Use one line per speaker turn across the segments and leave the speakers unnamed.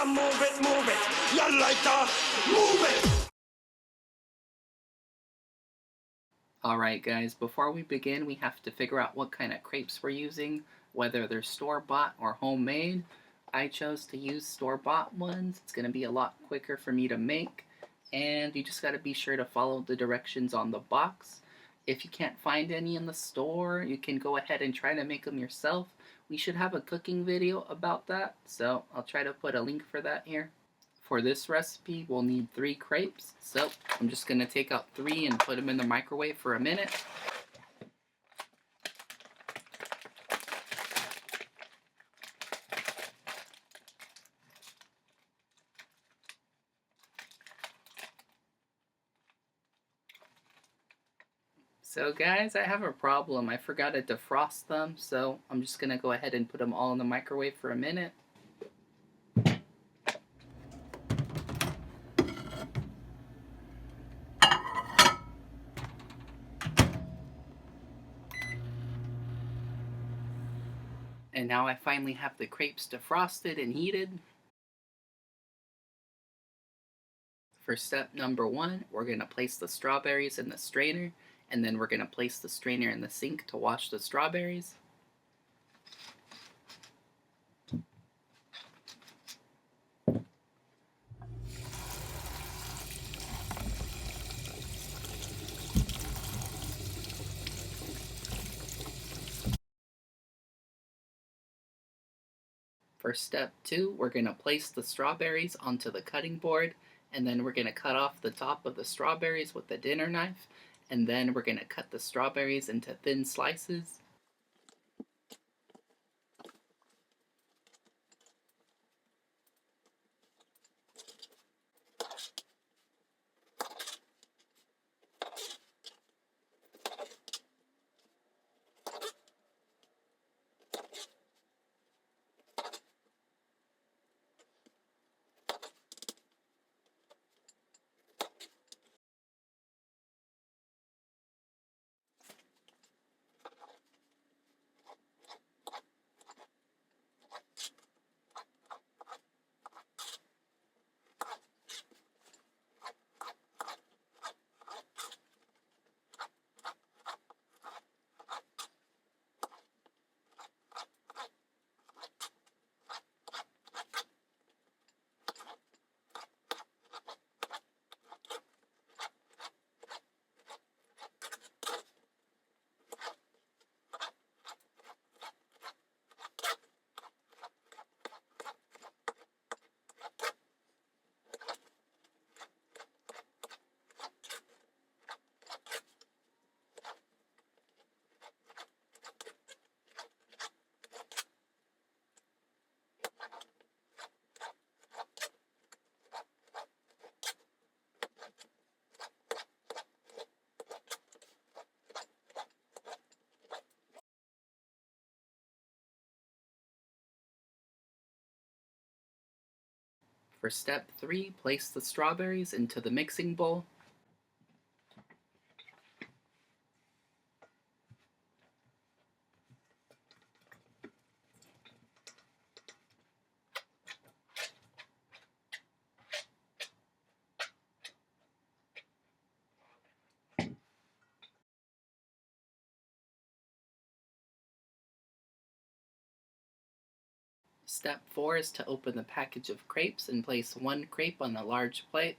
lighter, move it. Your lighter, move it.
Alright guys, before we begin we have to figure out what kind of crepes we're using, whether they're store-bought or homemade. I chose to use store-bought ones. It's going to be a lot quicker for me to make, and you just got to be sure to follow the directions on the box. If you can't find any in the store, you can go ahead and try to make them yourself. We should have a cooking video about that, so I'll try to put a link for that here. For this recipe, we'll need 3 crepes, so I'm just going to take out 3 and put them in the microwave for a minute. So guys, I have a problem. I forgot to defrost them, so I'm just going to go ahead and put them all in the microwave for a minute. And now I finally have the crepes defrosted and heated. For step number 1, we're going to place the strawberries in the strainer, and then we're going to place the strainer in the sink to wash the strawberries. For step 2, we're going to place the strawberries onto the cutting board, and then we're going to cut off the top of the strawberries with the dinner knife, and then we're going to cut the strawberries into thin slices. For step 3, place the strawberries into the mixing bowl. Step 4 is to open the package of crepes and place 1 crepe on the large plate.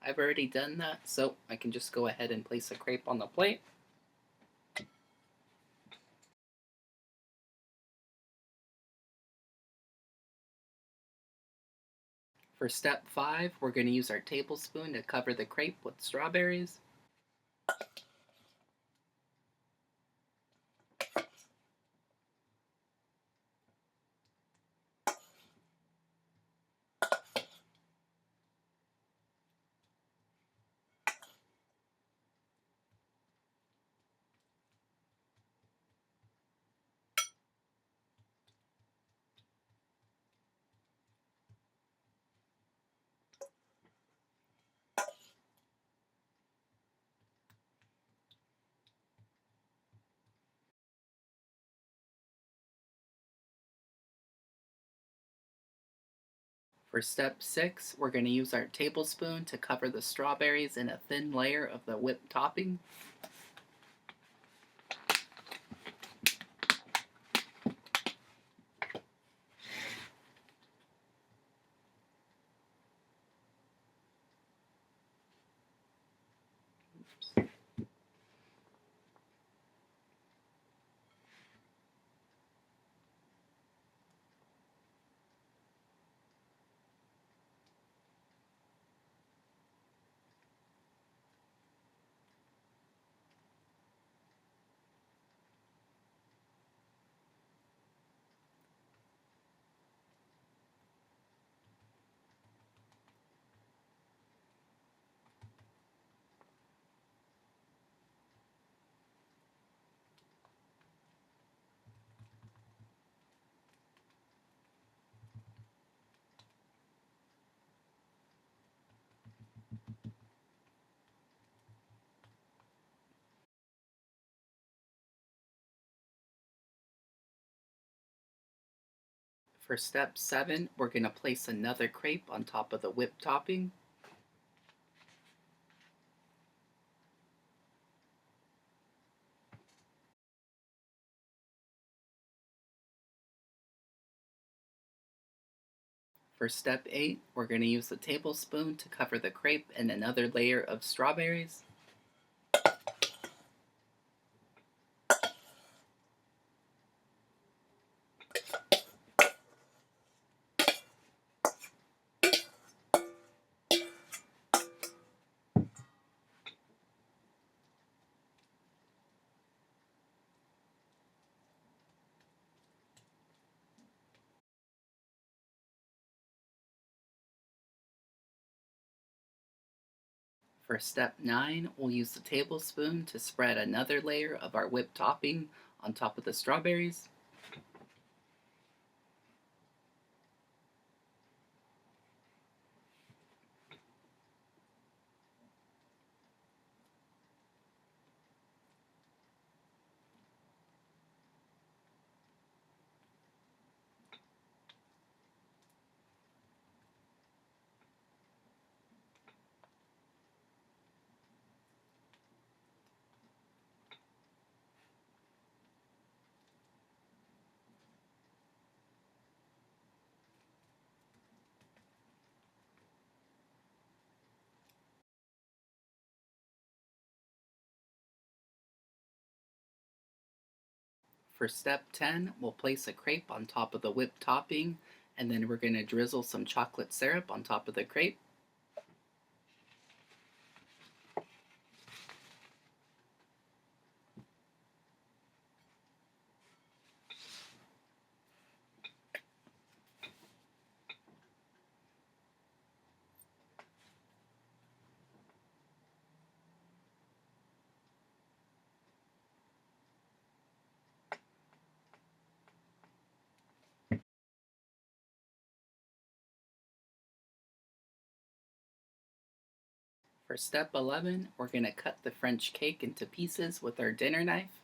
I've already done that, so I can just go ahead and place a crepe on the plate. For step 5, we're going to use our tablespoon to cover the crepe with strawberries. For step 6, we're going to use our tablespoon to cover the strawberries in a thin layer of the whipped topping. For step 7, we're going to place another crepe on top of the whipped topping. For step 8, we're going to use the tablespoon to cover the crepe and another layer of strawberries. For step 9, we'll use the tablespoon to spread another layer of our whipped topping on top of the strawberries. For step 10, we'll place a crepe on top of the whipped topping, and then we're going to drizzle some chocolate syrup on top of the crepe. For step 11, we're going to cut the French cake into pieces with our dinner knife.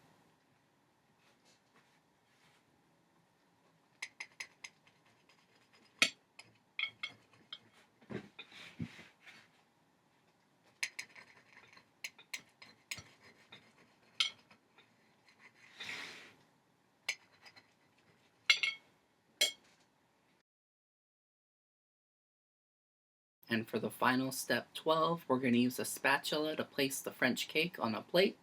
And for the final step 12, we're going to use a spatula to place the French cake on a plate.